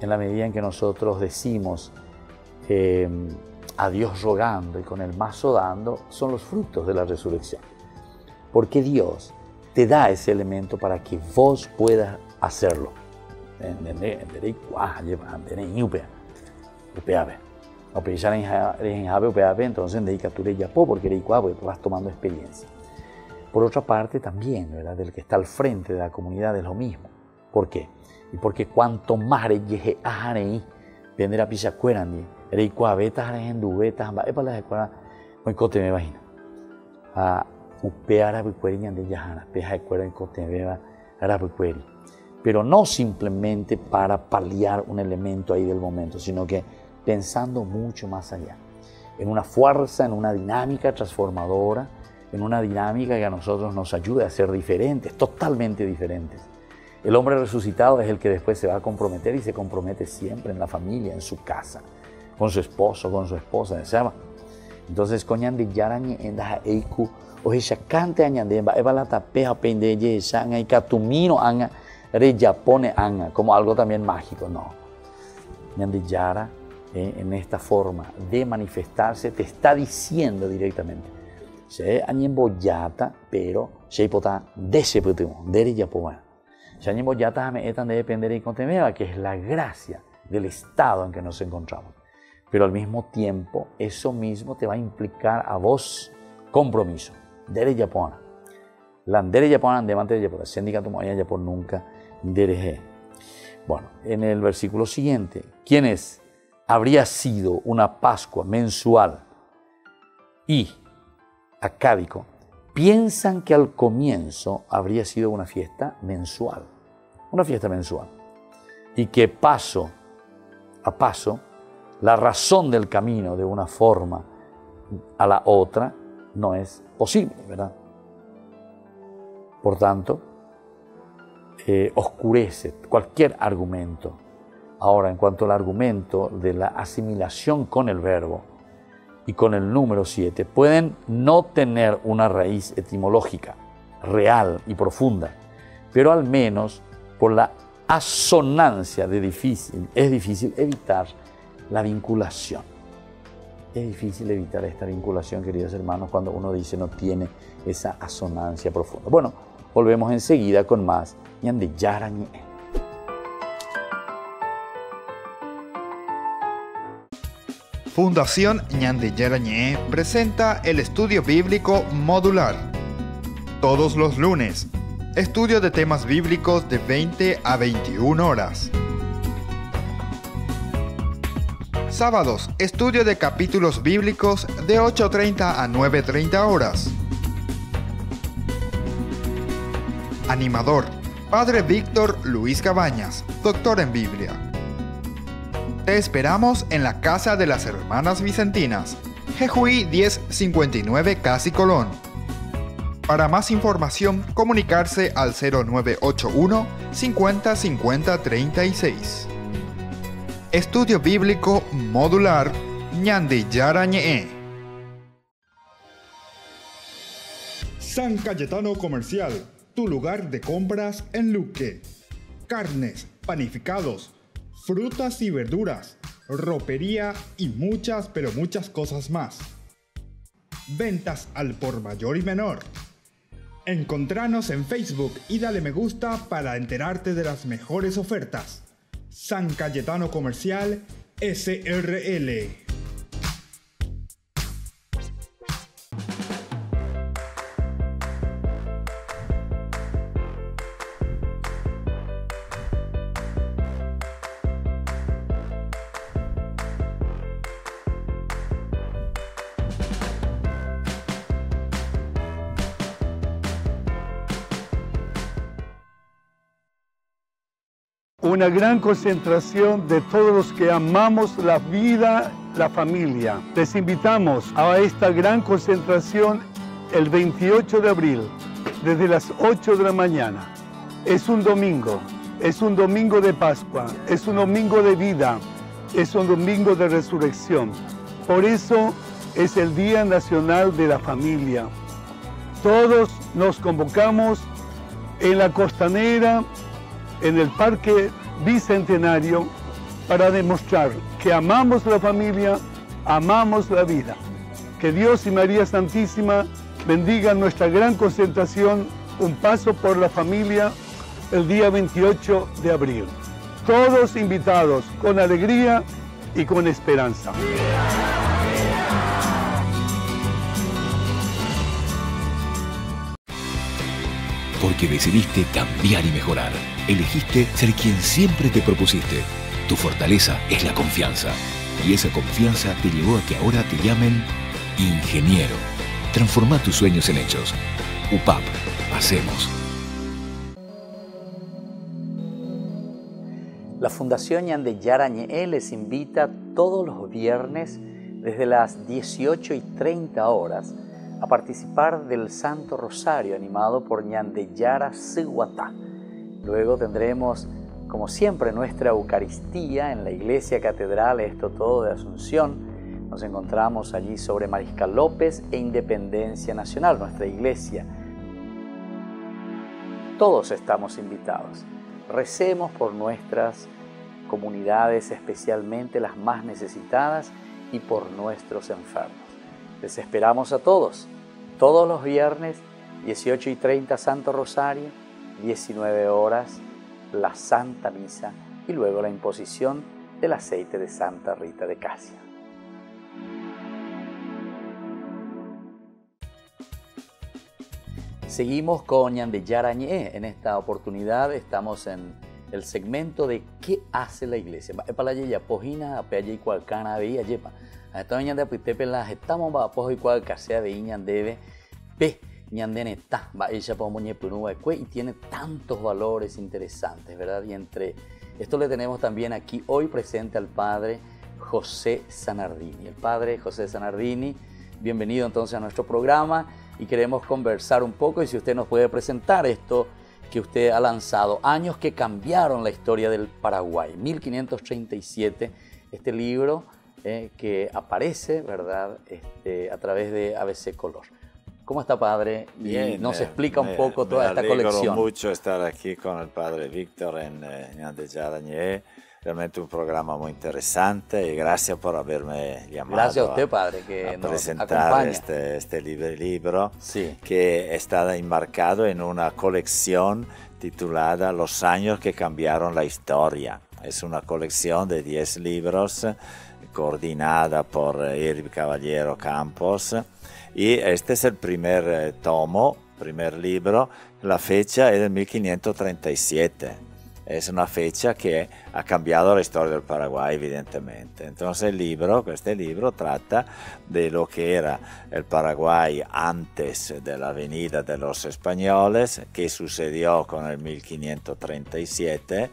en la medida en que nosotros decimos a Dios rogando y con el mazo dando, son los frutos de la resurrección. Porque Dios te da ese elemento para que vos puedas hacerlo. Entonces, porque vas tomando experiencia. Por otra parte, también, ¿verdad?, del que está al frente de la comunidad es lo mismo. ¿Por qué? Y porque cuanto más vender a pisa cuerandi, pero no simplemente para paliar un elemento ahí del momento, sino que pensando mucho más allá, en una fuerza, en una dinámica transformadora, en una dinámica que a nosotros nos ayude a ser diferentes, totalmente diferentes. El hombre resucitado es el que después se va a comprometer y se compromete siempre en la familia, en su casa, con su esposo, con su esposa, ¿sabes? Entonces, coñande yarañe en la eiku o ella cante añande va eva la tapea pende ye sanga y catumino anga reyapone anga como algo también mágico, no. Ñande yara en esta forma de manifestarse te está diciendo directamente se añemboyata pero se pota de se putumo de yapoa se añemboyata me etan de depender y contemeva que es la gracia del estado en que nos encontramos. Pero al mismo tiempo, eso mismo te va a implicar a vos compromiso. Dere yapona. Landere yapona, andemante yapona. Sendika tomoya yapon nunca dereje. Bueno, en el versículo siguiente, ¿quiénes habría sido una Pascua mensual y acádico? Piensan que al comienzo habría sido una fiesta mensual. Una fiesta mensual. Y que paso a paso, la razón del camino de una forma a la otra no es posible, ¿verdad? Por tanto, oscurece cualquier argumento. Ahora, en cuanto al argumento de la asimilación con el verbo y con el número 7, pueden no tener una raíz etimológica real y profunda, pero al menos por la asonancia es difícil evitar la vinculación. Es difícil evitar esta vinculación, queridos hermanos, cuando uno dice no tiene esa asonancia profunda. Bueno, volvemos enseguida con más Ñande Yarañe. Fundación Ñande Yarañe presenta el estudio bíblico modular. Todos los lunes, estudio de temas bíblicos de 20 a 21 horas. Sábados, estudio de capítulos bíblicos de 8:30 a 9:30 horas. Animador, Padre Víctor Luis Cabañas, doctor en Biblia. Te esperamos en la Casa de las Hermanas Vicentinas, Jejuí 1059 Casi Colón. Para más información, comunicarse al 0981 50 50 36. Estudio Bíblico Modular Ñande Yarañe. San Cayetano Comercial, tu lugar de compras en Luque. Carnes, panificados, frutas y verduras, ropería y muchas, pero muchas cosas más. Ventas al por mayor y menor. Encontranos en Facebook y dale me gusta para enterarte de las mejores ofertas. San Cayetano Comercial, SRL. una gran concentración de todos los que amamos la vida, la familia. Les invitamos a esta gran concentración el 28 de abril, desde las 8 de la mañana. Es un domingo de Pascua, es un domingo de vida, es un domingo de resurrección. Por eso es el Día Nacional de la Familia. Todos nos convocamos en la Costanera, en el Parque Bicentenario, para demostrar que amamos la familia, amamos la vida. Que Dios y María Santísima bendigan nuestra gran concentración, un paso por la familia, el día 28 de abril. Todos invitados con alegría y con esperanza. Porque decidiste cambiar y mejorar. Elegiste ser quien siempre te propusiste. Tu fortaleza es la confianza. Y esa confianza te llevó a que ahora te llamen ingeniero. Transforma tus sueños en hechos. UPAP. Hacemos. La Fundación Ñande Yarañé les invita todos los viernes desde las 18:30 horas a participar del Santo Rosario animado por Ñande Yara Siguatá. Luego tendremos, como siempre, nuestra Eucaristía en la Iglesia Catedral Esto Todo de Asunción. Nos encontramos allí sobre Mariscal López e Independencia Nacional, nuestra iglesia. Todos estamos invitados. Recemos por nuestras comunidades, especialmente las más necesitadas, y por nuestros enfermos. Les esperamos a todos los viernes, 18:30 Santo Rosario, 19 horas la Santa Misa y luego la imposición del aceite de Santa Rita de Casia. Seguimos con Ñande Yarañé. En esta oportunidad estamos en el segmento de ¿qué hace la iglesia? Para la yeya pojina, apeya y cualcana veía yepa. Esta Ñande apitepe las estamos va pojo y cual casea de Ñandebe pe Ñande neta va ella pa moñe punua y tiene tantos valores interesantes, ¿verdad? Y entre esto le tenemos también aquí hoy presente al padre José Zanardini. El padre José Zanardini, bienvenido entonces a nuestro programa y queremos conversar un poco y si usted nos puede presentar esto que usted ha lanzado, Años que cambiaron la historia del Paraguay, 1537, este libro que aparece, ¿verdad? A través de ABC Color. ¿Cómo está, padre? Bien, y nos explica un poco toda esta colección. Me alegro mucho estar aquí con el padre Víctor en Ñande Yarañé. Realmente un programa muy interesante y gracias por haberme llamado. Gracias a usted, padre, que nos presentar acompaña. este libro Sí. que está enmarcado en una colección titulada Los años que cambiaron la historia. Es una colección de 10 libros coordinada por Eric Caballero Campos y este es el primer tomo, primer libro. La fecha es del 1537. Es una fecha que ha cambiado la historia del Paraguay, evidentemente. Entonces este libro trata de lo que era el Paraguay antes de la venida de los españoles, qué sucedió con el 1537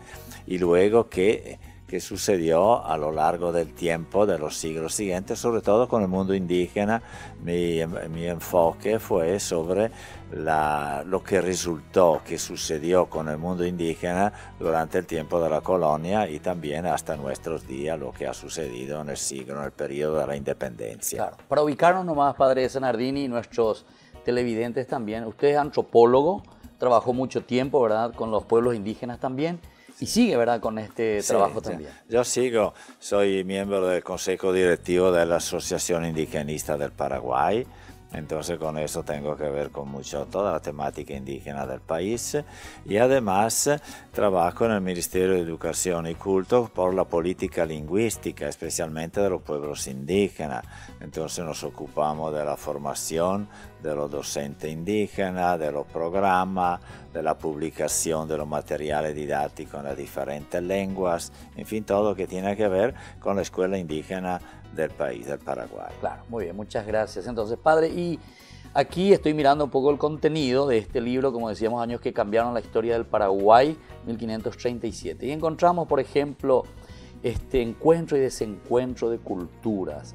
y luego qué sucedió a lo largo del tiempo de los siglos siguientes, sobre todo con el mundo indígena. Mi enfoque fue sobre lo que resultó, que sucedió con el mundo indígena durante el tiempo de la colonia y también hasta nuestros días, lo que ha sucedido en el periodo de la independencia. Claro. Para ubicarnos nomás, padre Zanardini, y nuestros televidentes también, usted es antropólogo, trabajó mucho tiempo, ¿verdad?, con los pueblos indígenas también. Y sigue, ¿verdad?, con este trabajo también. Yo sigo, soy miembro del Consejo Directivo de la Asociación Indigenista del Paraguay, entonces con eso tengo que ver con toda la temática indígena del país y además trabajo en el Ministerio de Educación y Culto por la política lingüística, especialmente de los pueblos indígenas. Entonces nos ocupamos de la formación de los docentes indígenas, de los programas, de la publicación de los materiales didácticos en las diferentes lenguas, en fin, todo lo que tiene que ver con la escuela indígena del país, del Paraguay. Claro, muy bien, muchas gracias. Entonces, padre, y Aquí estoy mirando un poco el contenido de este libro, como decíamos, Años que cambiaron la historia del Paraguay, 1537. Y encontramos, por ejemplo, este encuentro y desencuentro de culturas.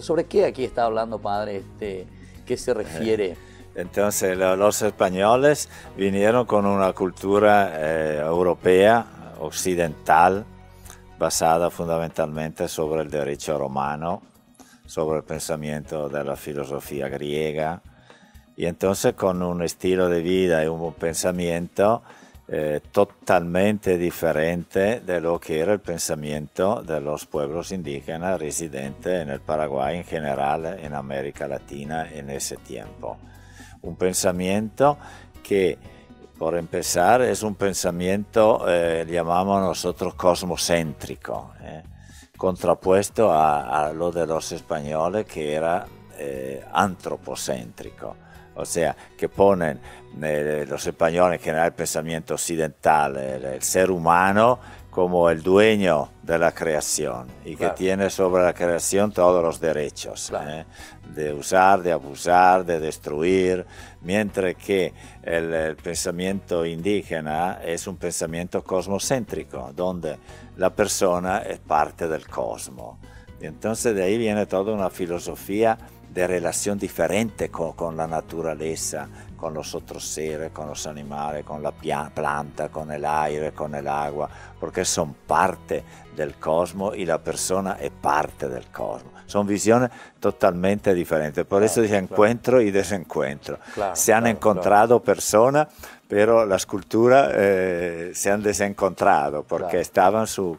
¿Sobre qué aquí está hablando, padre? ¿Qué se refiere? Entonces los españoles vinieron con una cultura europea, occidental, basada fundamentalmente sobre el derecho romano, sobre el pensamiento de la filosofía griega, y entonces con un estilo de vida y un pensamiento totalmente diferente de lo que era el pensamiento de los pueblos indígenas residentes en el Paraguay en general, en América Latina en ese tiempo. Un pensamiento que, por empezar, es un pensamiento, llamamos nosotros cosmocéntrico, contrapuesto a lo de los españoles que era antropocéntrico. O sea, que ponen los españoles en general el pensamiento occidental, el ser humano como el dueño de la creación y que tiene sobre la creación todos los derechos, de usar, de abusar, de destruir, mientras que el pensamiento indígena es un pensamiento cosmocéntrico, donde la persona es parte del cosmos. Y entonces de ahí viene toda una filosofía de relación diferente con la naturaleza, con los otros seres, con los animales, con la planta, con el aire, con el agua, porque son parte del cosmos y la persona es parte del cosmos. Son visiones totalmente diferentes, por eso dice encuentro y desencuentro. Se han encontrado personas, pero las culturas se han desencontrado porque estaban sobre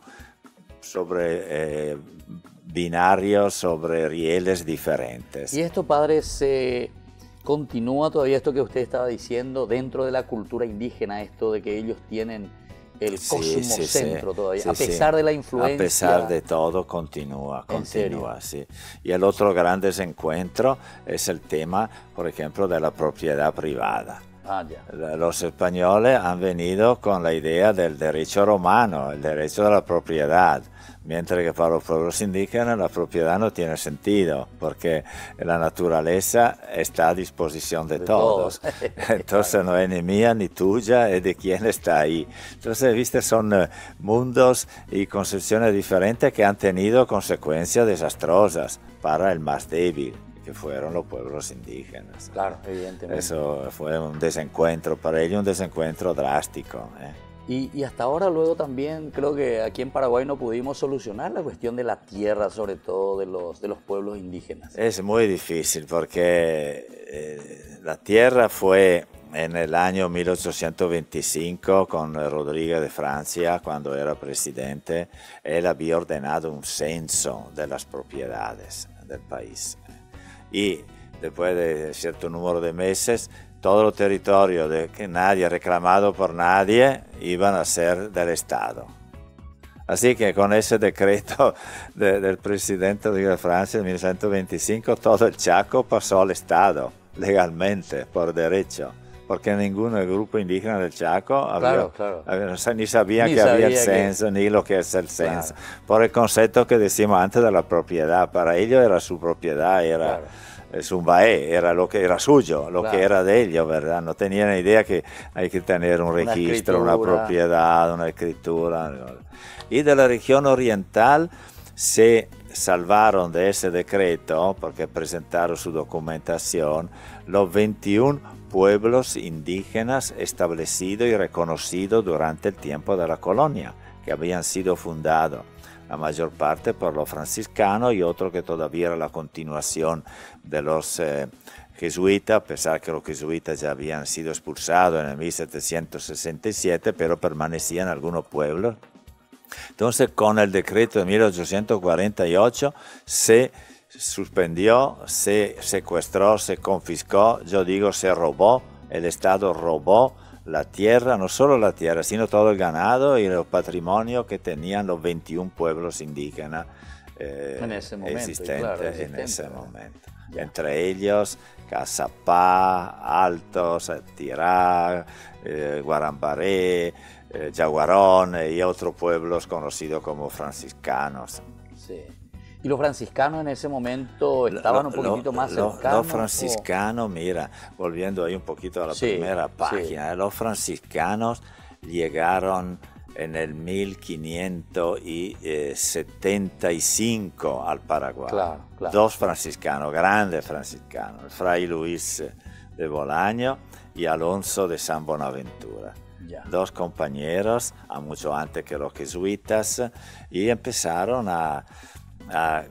binarios, sobre rieles diferentes. Y esto, padre, se continúa todavía, esto que usted estaba diciendo, dentro de la cultura indígena, esto de que ellos tienen el cosmocentro todavía, a pesar de la influencia. A pesar de todo, continúa, sí. Y el otro gran desencuentro es el tema, por ejemplo, de la propiedad privada. Los españoles han venido con la idea del derecho romano, el derecho de la propiedad, mientras que para los pueblos indígenas la propiedad no tiene sentido, porque la naturaleza está a disposición de todos. Entonces no es ni mía ni tuya, es de quien está ahí. Entonces, viste, son mundos y concepciones diferentes que han tenido consecuencias desastrosas para el más débil, que fueron los pueblos indígenas. Claro, evidentemente. Eso fue un desencuentro, para ellos un desencuentro drástico. Y hasta ahora luego también creo que aquí en Paraguay no pudimos solucionar la cuestión de la tierra, sobre todo de los pueblos indígenas. Es muy difícil porque la tierra fue en el año 1825 con Rodríguez de Francia, cuando era presidente, él había ordenado un censo de las propiedades del país. Y después de cierto número de meses, todos los territorios que nadie reclamado por nadie iban a ser del Estado. Así que con ese decreto del presidente de Francia en 1925, todo el Chaco pasó al Estado, legalmente, por derecho, porque ningún grupo indígena del Chaco ni sabía que había el censo, ni lo que es el censo, por el concepto que decimos antes de la propiedad. Para ellos era su propiedad, es un baé, era lo que era suyo, lo que era de ellos, ¿verdad? No tenían idea que hay que tener un registro, una propiedad, una escritura. Y de la región oriental se salvaron de ese decreto, porque presentaron su documentación, los 21 pueblos indígenas establecidos y reconocidos durante el tiempo de la colonia, que habían sido fundados, la mayor parte por los franciscanos y otro que todavía era la continuación de los jesuitas, a pesar que los jesuitas ya habían sido expulsados en el 1767, pero permanecían algunos pueblos. Entonces, con el decreto de 1848 se suspendió, se secuestró, se confiscó, yo digo se robó, el Estado robó la tierra, no solo la tierra, sino todo el ganado y el patrimonio que tenían los 21 pueblos indígenas existentes en ese momento. Entre ellos Cazapá, Altos, Tirá, Guarambaré, Yaguarón y otros pueblos conocidos como franciscanos. Sí. ¿Y los franciscanos en ese momento estaban un poquitito más cercanos? Los franciscanos, mira, volviendo ahí un poquito a la primera página, los franciscanos llegaron en el 1575 al Paraguay. Claro. Dos franciscanos, grandes franciscanos, el fray Luis de Bolaño y Alonso de San Bonaventura. Ya. Dos compañeros, mucho antes que los jesuitas, y empezaron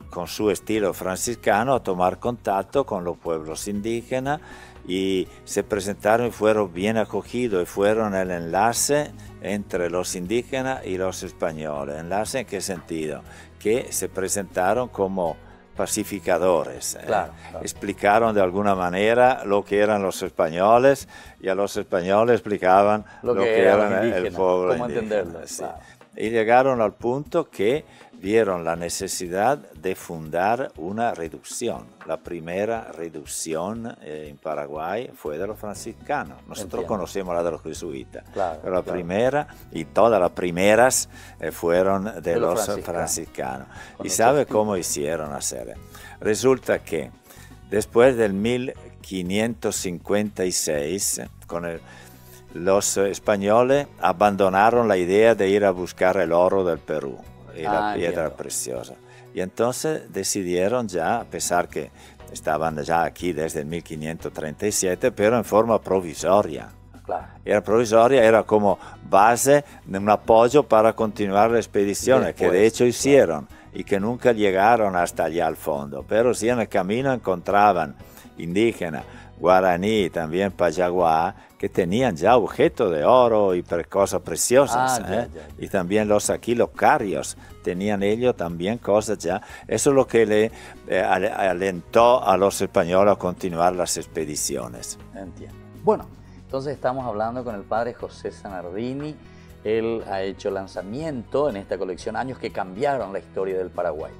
con su estilo franciscano a tomar contacto con los pueblos indígenas y se presentaron y fueron bien acogidos y fueron el enlace entre los indígenas y los españoles. ¿Enlace en qué sentido? Que se presentaron como pacificadores. Claro. Explicaron de alguna manera lo que eran los españoles y a los españoles explicaban lo que eran el pueblo ¿Cómo indígena. entenderlo? Sí. Claro. Y llegaron al punto que vieron la necesidad de fundar una reducción. La primera reducción en Paraguay fue de los franciscanos. Nosotros conocemos la de los jesuitas, pero la primera y todas las primeras fueron de los franciscanos. ¿Y sabe cómo hicieron hacer? Resulta que después del 1556, los españoles abandonaron la idea de ir a buscar el oro del Perú y la piedra preciosa. Y entonces decidieron ya, a pesar que estaban ya aquí desde el 1537, pero en forma provisoria. Claro. Era provisoria, era como base de un apoyo para continuar la expedición, que de hecho hicieron y que nunca llegaron hasta allá al fondo. Pero sí en el camino encontraban indígenas, guaraní, también payaguá, que tenían ya objetos de oro y cosas preciosas. Y también los carios tenían ellos también cosas ya. Eso es lo que le alentó a los españoles a continuar las expediciones. Entiendo. Bueno, entonces estamos hablando con el padre José Zanardini. Él ha hecho lanzamiento en esta colección Años que cambiaron la historia del Paraguay.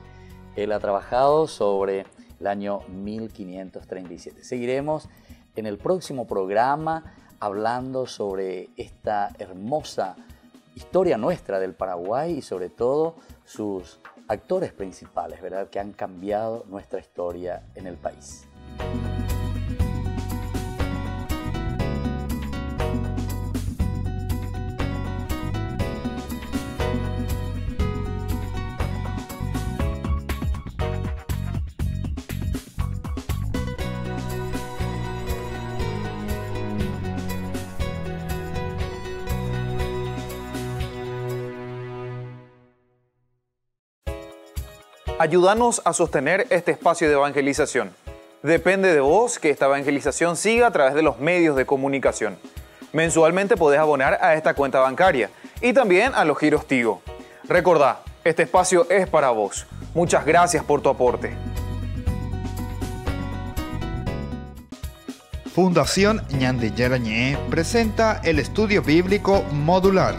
Él ha trabajado sobre el año 1537. Seguiremos en el próximo programa hablando sobre esta hermosa historia nuestra del Paraguay y sobre todo sus actores principales, ¿verdad?, que han cambiado nuestra historia en el país. Ayúdanos a sostener este espacio de evangelización. Depende de vos que esta evangelización siga a través de los medios de comunicación. Mensualmente podés abonar a esta cuenta bancaria y también a los giros Tigo. Recordá, este espacio es para vos. Muchas gracias por tu aporte. Fundación Ñande Yarañé presenta el estudio bíblico modular.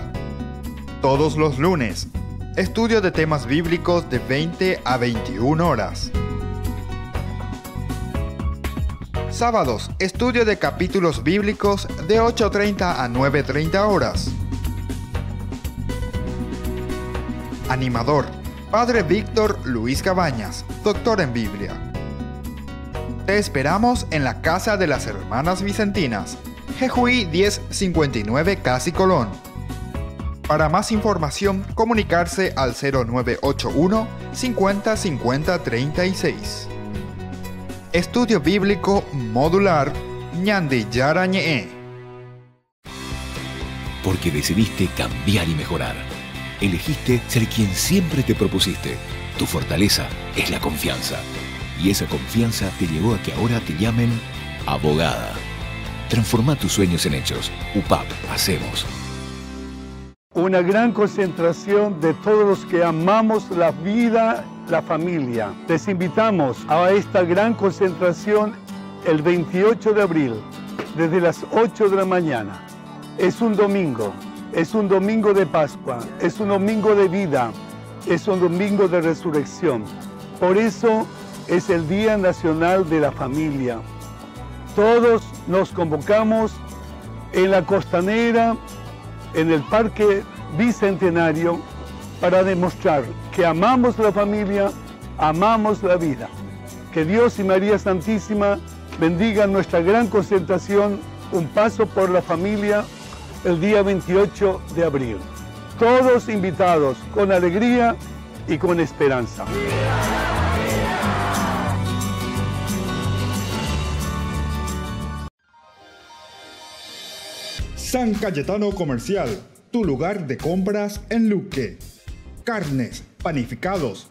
Todos los lunes, estudio de temas bíblicos de 20 a 21 horas. Sábados, estudio de capítulos bíblicos de 8:30 a 9:30 horas. Animador, Padre Víctor Luis Cabañas, doctor en Biblia. Te esperamos en la Casa de las Hermanas Vicentinas, Jejuí 1059 Casi Colón. Para más información, comunicarse al 0981 50 50 36. Estudio Bíblico Modular Ñande Yarañé. Porque decidiste cambiar y mejorar. Elegiste ser quien siempre te propusiste. Tu fortaleza es la confianza. Y esa confianza te llevó a que ahora te llamen abogada. Transforma tus sueños en hechos. UPAP, hacemos. Una gran concentración de todos los que amamos la vida, la familia. Les invitamos a esta gran concentración el 28 de abril, desde las 8 de la mañana. Es un domingo de Pascua, es un domingo de vida, es un domingo de resurrección. Por eso es el Día Nacional de la Familia. Todos nos convocamos en la Costanera, en el Parque Bicentenario, para demostrar que amamos la familia, amamos la vida. Que Dios y María Santísima bendigan nuestra gran concentración, Un Paso por la Familia, el día 28 de abril. Todos invitados con alegría y con esperanza. San Cayetano Comercial, tu lugar de compras en Luque. Carnes, panificados,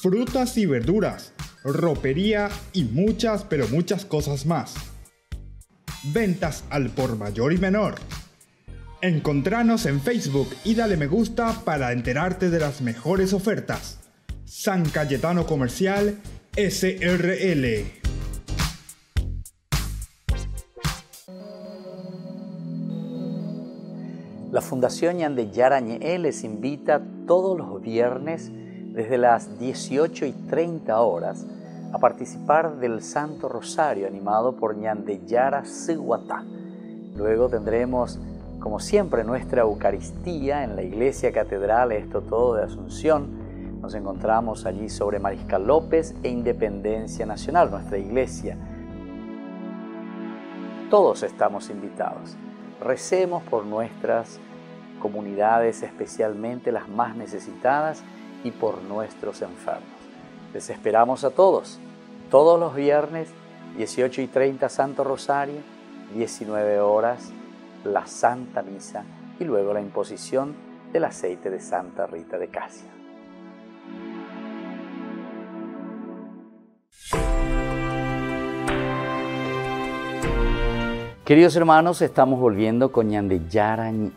frutas y verduras, ropería y muchas, pero muchas cosas más. Ventas al por mayor y menor. Encontranos en Facebook y dale me gusta para enterarte de las mejores ofertas. San Cayetano Comercial, SRL. La Fundación Ñande Yarañe les invita todos los viernes desde las 18:30 horas a participar del Santo Rosario animado por Ñande Yara Siguatá. Luego tendremos, como siempre, nuestra Eucaristía en la Iglesia Catedral Esto Todo de Asunción. Nos encontramos allí sobre Mariscal López e Independencia Nacional, nuestra iglesia. Todos estamos invitados. Recemos por nuestras comunidades, especialmente las más necesitadas, y por nuestros enfermos. Les esperamos a todos los viernes, 18:30 Santo Rosario, 19 horas la Santa Misa y luego la imposición del aceite de Santa Rita de Casia. Queridos hermanos, estamos volviendo con Ñande Yarañe.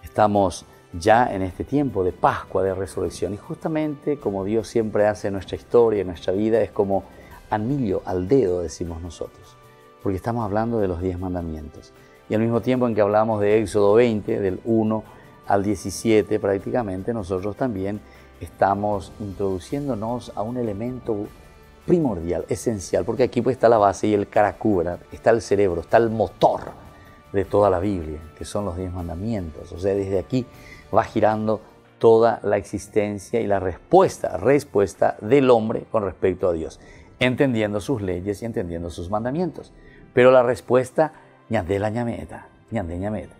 Estamos ya en este tiempo de Pascua, de Resurrección, y justamente como Dios siempre hace en nuestra historia, en nuestra vida, es como anillo al dedo, decimos nosotros, porque estamos hablando de los 10 mandamientos. Y al mismo tiempo en que hablamos de Éxodo 20, del 1 al 17 prácticamente, nosotros también estamos introduciéndonos a un elemento primordial, esencial, porque aquí pues está la base y el caracú, ¿verdad? Está el cerebro, está el motor de toda la Biblia, que son los 10 mandamientos. O sea, desde aquí va girando toda la existencia y la respuesta del hombre con respecto a Dios, entendiendo sus leyes y entendiendo sus mandamientos. Pero la respuesta, ñande la ñameta, ñande ñameta.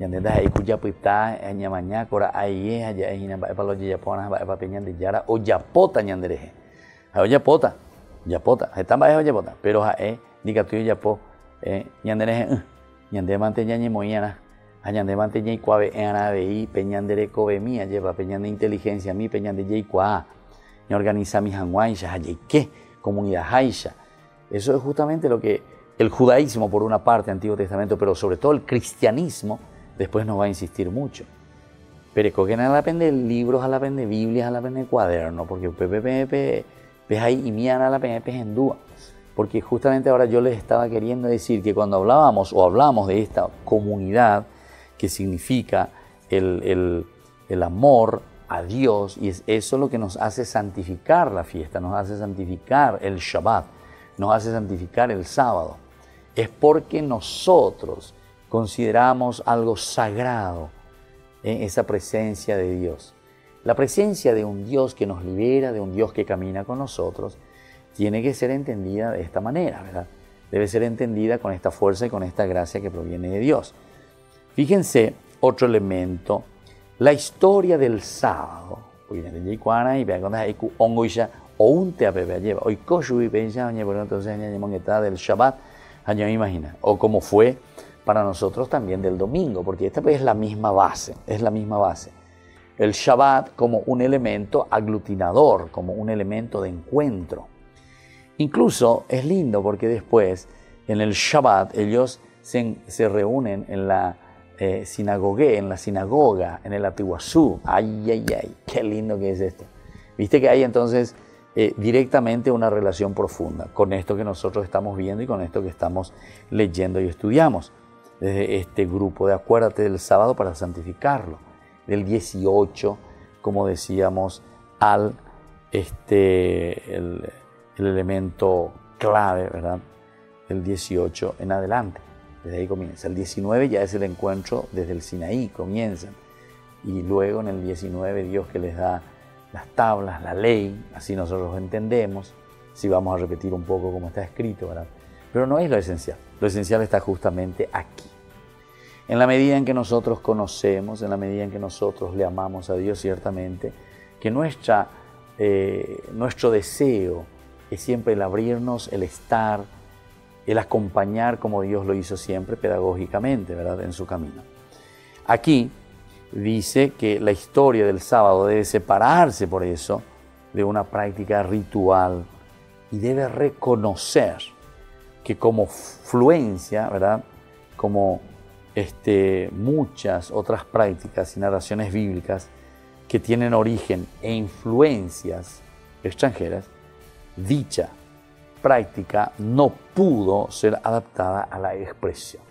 Ñande da ahí cuya puita, ñamañá, cora ahí, allá es ina, para los yaponas, para peñande yara, o yapota ñandereje. O yapota, están bajo yapota, pero diga tú yapo, ñandereje, ñande manteña ñemoyana. Añande manteña y cuave en peñandere cobe mía lleva peñande inteligencia mi peñande y cuá y organiza mi hanguaisha hay qué comunidad haisha. Eso es justamente lo que el judaísmo por una parte, Antiguo Testamento, pero sobre todo el cristianismo después nos va a insistir mucho. Pero que nada depende libros, a la pende Biblias, a la pende cuaderno, porque ahí y mía a la pende en dúa. Porque justamente ahora yo les estaba queriendo decir que cuando hablamos de esta comunidad, que significa el amor a Dios, y es eso lo que nos hace santificar la fiesta, nos hace santificar el Shabbat, nos hace santificar el sábado. Es porque nosotros consideramos algo sagrado esa presencia de Dios. La presencia de un Dios que nos libera, de un Dios que camina con nosotros, tiene que ser entendida de esta manera, ¿verdad? Debe ser entendida con esta fuerza y con esta gracia que proviene de Dios. Fíjense otro elemento, la historia del sábado. Del Shabbat, me imagina, o como fue para nosotros también del domingo, porque esta es la misma base, El Shabbat como un elemento aglutinador, como un elemento de encuentro. Incluso es lindo porque después en el Shabbat ellos se reúnen en la sinagoga, en el Atihuazú. Ay, qué lindo que es esto. Viste que hay entonces directamente una relación profunda con esto que nosotros estamos viendo y con esto que estamos leyendo y estudiamos. Desde este grupo de acuérdate del sábado para santificarlo. Del 18, como decíamos, al el elemento clave, ¿verdad? El 18 en adelante. Desde ahí comienza. El 19 ya es el encuentro desde el Sinaí, comienzan. Y luego en el 19 Dios que les da las tablas, la ley, así nosotros lo entendemos, si vamos a repetir un poco como está escrito, ¿verdad? Pero no es lo esencial está justamente aquí. En la medida en que nosotros conocemos, en la medida en que nosotros le amamos a Dios, ciertamente, que nuestro deseo es siempre el abrirnos, el estar, el acompañar como Dios lo hizo siempre pedagógicamente, ¿verdad?, en su camino. Aquí dice que la historia del sábado debe separarse por eso de una práctica ritual y debe reconocer que como fluencia, ¿verdad?, como muchas otras prácticas y narraciones bíblicas que tienen origen e influencias extranjeras, dicha práctica no pudo ser adaptada a la expresión.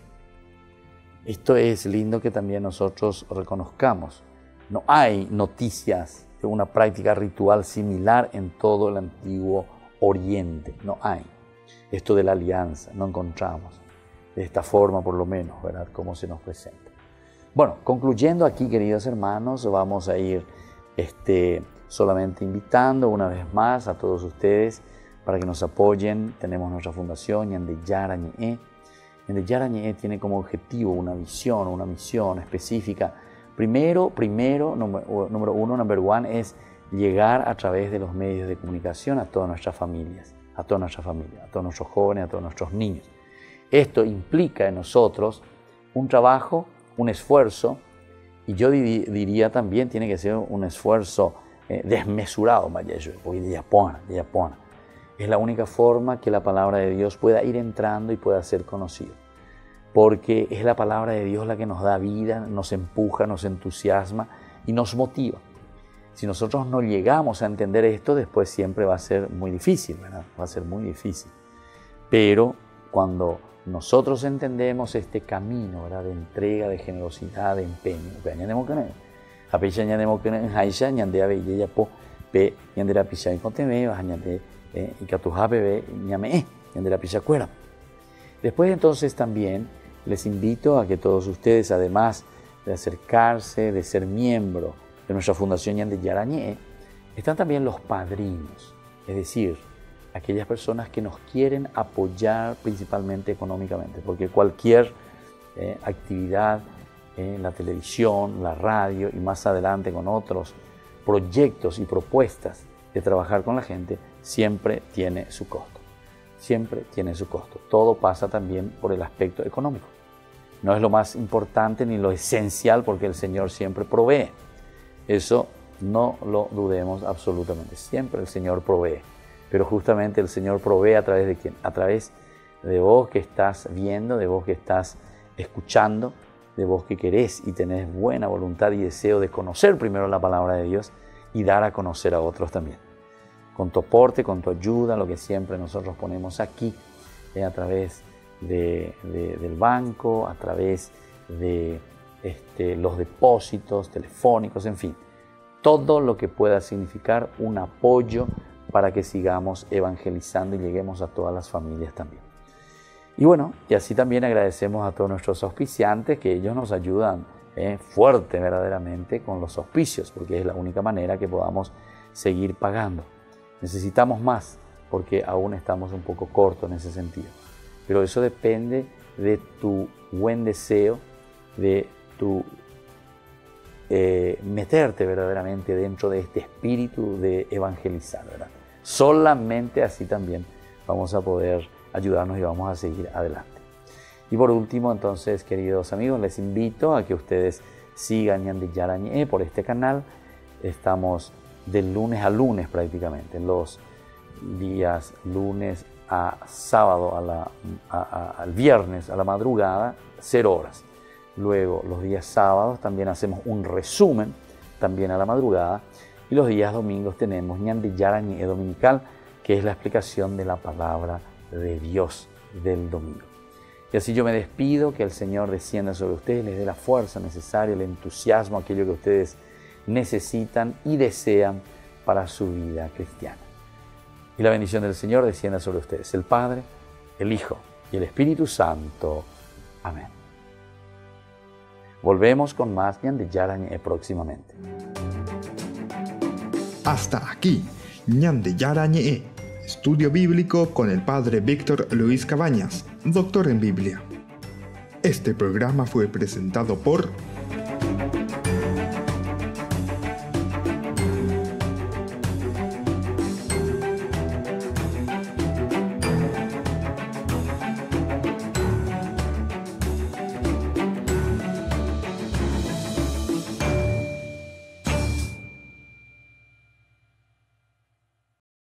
Esto es lindo que también nosotros reconozcamos. No hay noticias de una práctica ritual similar en todo el antiguo Oriente. No hay. Esto de la alianza no encontramos. De esta forma, por lo menos, ¿verdad?, cómo se nos presenta. Bueno, concluyendo aquí, queridos hermanos, vamos a ir solamente invitando una vez más a todos ustedes para que nos apoyen. Tenemos nuestra fundación Ñande Yara Ñe. Ñande Yara Ñe tiene como objetivo una visión, una misión específica. Número uno, es llegar a través de los medios de comunicación a todas nuestras familias, a todos nuestros jóvenes, a todos nuestros niños. Esto implica en nosotros un trabajo, un esfuerzo, y yo diría también tiene que ser un esfuerzo desmesurado, porque de Japón. Es la única forma que la palabra de Dios pueda ir entrando y pueda ser conocida. Porque es la palabra de Dios la que nos da vida, nos empuja, nos entusiasma y nos motiva. Si nosotros no llegamos a entender esto, después siempre va a ser muy difícil, ¿verdad? Va a ser muy difícil. Pero cuando nosotros entendemos este camino, ¿verdad?, de entrega, de generosidad, de empeño, después entonces también les invito a que todos ustedes, además de acercarse, de ser miembro de nuestra Fundación Ñande Yara Ñe, están también los padrinos, es decir, aquellas personas que nos quieren apoyar principalmente económicamente, porque cualquier actividad en la televisión, la radio y más adelante con otros proyectos y propuestas de trabajar con la gente, siempre tiene su costo. Siempre tiene su costo. Todo pasa también por el aspecto económico. No es lo más importante ni lo esencial porque el Señor siempre provee. Eso no lo dudemos absolutamente. Siempre el Señor provee. Pero justamente el Señor provee a través de ¿quién? A través de vos que estás viendo, de vos que estás escuchando, de vos que querés y tenés buena voluntad y deseo de conocer primero la palabra de Dios y dar a conocer a otros también. Con tu aporte, con tu ayuda, lo que siempre nosotros ponemos aquí, a través del banco, a través de los depósitos telefónicos, en fin, todo lo que pueda significar un apoyo para que sigamos evangelizando y lleguemos a todas las familias también. Y bueno, y así también agradecemos a todos nuestros auspiciantes que ellos nos ayudan fuerte verdaderamente con los auspicios, porque es la única manera que podamos seguir pagando. Necesitamos más porque aún estamos un poco cortos en ese sentido. Pero eso depende de tu buen deseo, de tu meterte verdaderamente dentro de este espíritu de evangelizar, ¿verdad? Solamente así también vamos a poder ayudarnos y vamos a seguir adelante. Y por último, entonces, queridos amigos, les invito a que ustedes sigan Ñande Yara Ñe por este canal. Estamos de lunes a lunes prácticamente, los días lunes a sábado, al viernes a la madrugada, 0 horas. Luego los días sábados también hacemos un resumen, también a la madrugada. Y los días domingos tenemos Ñande Yara Ñe dominical, que es la explicación de la palabra de Dios del domingo. Y así yo me despido, que el Señor descienda sobre ustedes, les dé la fuerza necesaria, el entusiasmo, aquello que ustedes necesitan y desean para su vida cristiana. Y la bendición del Señor descienda sobre ustedes, el Padre, el Hijo y el Espíritu Santo. Amén. Volvemos con más Ñande Yara Ñe próximamente. Hasta aquí, Ñande Yarañe, estudio bíblico con el Padre Víctor Luis Cabañas, doctor en Biblia. Este programa fue presentado por